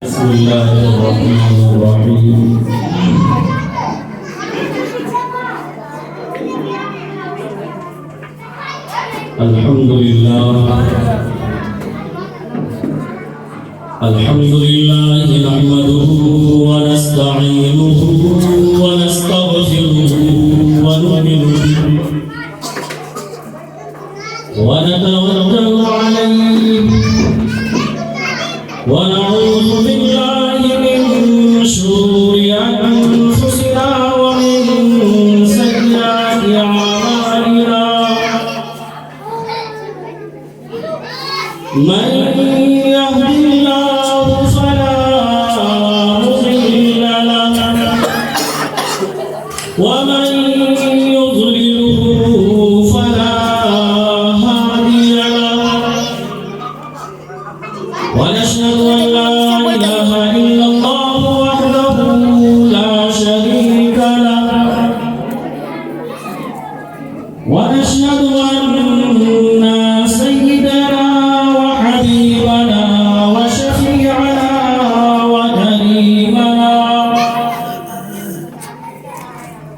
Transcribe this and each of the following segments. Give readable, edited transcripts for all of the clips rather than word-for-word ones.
بسم الله الرحمن الرحيم الحمد لله نحمده ونستعينه ونستغفره ونؤمن به ونتوكل عليه ونعوذ بالله من شرور أنفسنا ومن سيئات أعمالنا من يهد الله فلا مضل له ومن يضلله فلا هادي له ونشهد أن لا إله إلا الله وحده لا شريك له ونشهد أن سيدنا وحبيبنا وشفيعنا وكريمنا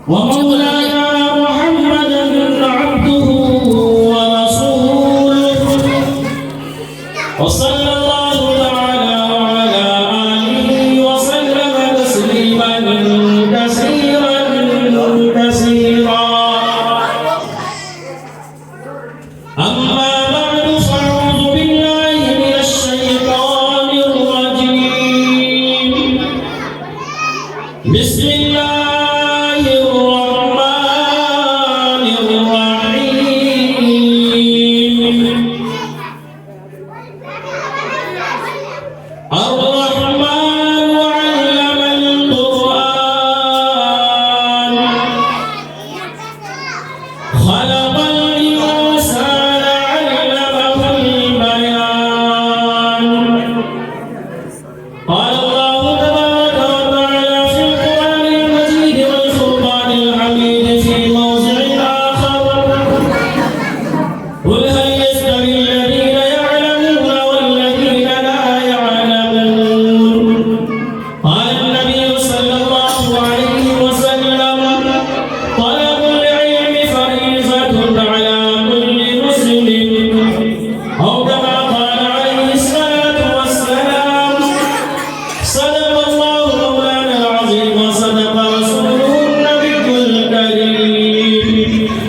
ومولانا محمدا عبده ورسوله وصلى الله تعالى على آله وسلم تسليما كثيرا كثيرا أما بعد فأعوذ بالله من الشيطان الرجيم بسم الله الرحمن الرحيم الرحمن علم القرآن خلق الإنسان علمه البيان قال الله تبارك وتعالى في القرآن المجيد والفرقان الحميد في موضع آخر قل هل يستوي الذين يعلمون والذين لا يعلمون قال النبي صلى الله عليه وسلم طلب العلم فريضة على كل مسلم أو كما قال عليه الصلاة والسلام صدق الله مولانا العظيم وصدق رسوله النبي الكريم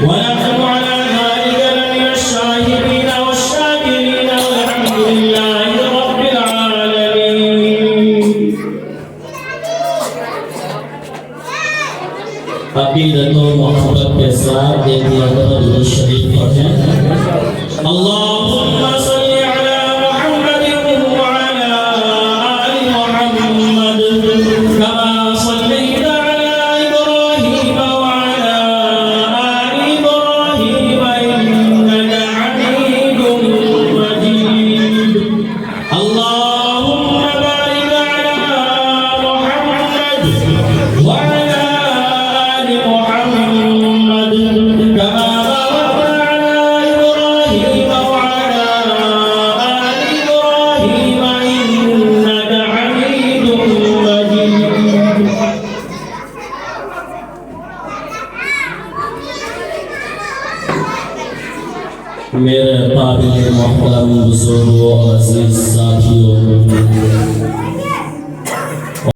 ونحن على ذلك لمن الشاهدين والشاكرين والحمد لله رب العالمين. عقیدت و محبت کے ساتھ ایک مرتبہ درود شریف پڑھیں. اللهم صل على محمد وعلى آل محمد كما صليت على إبراهيم وعلى آل إبراهيم إنك حميد مجيد. اللهم بارك على محمد وعلى آل محمد كما باركت على إبراهيم وعلى آل إبراهيم إنك حميد مجيد. मेरे काबिल मोहतरम बुजुर्गों अजीज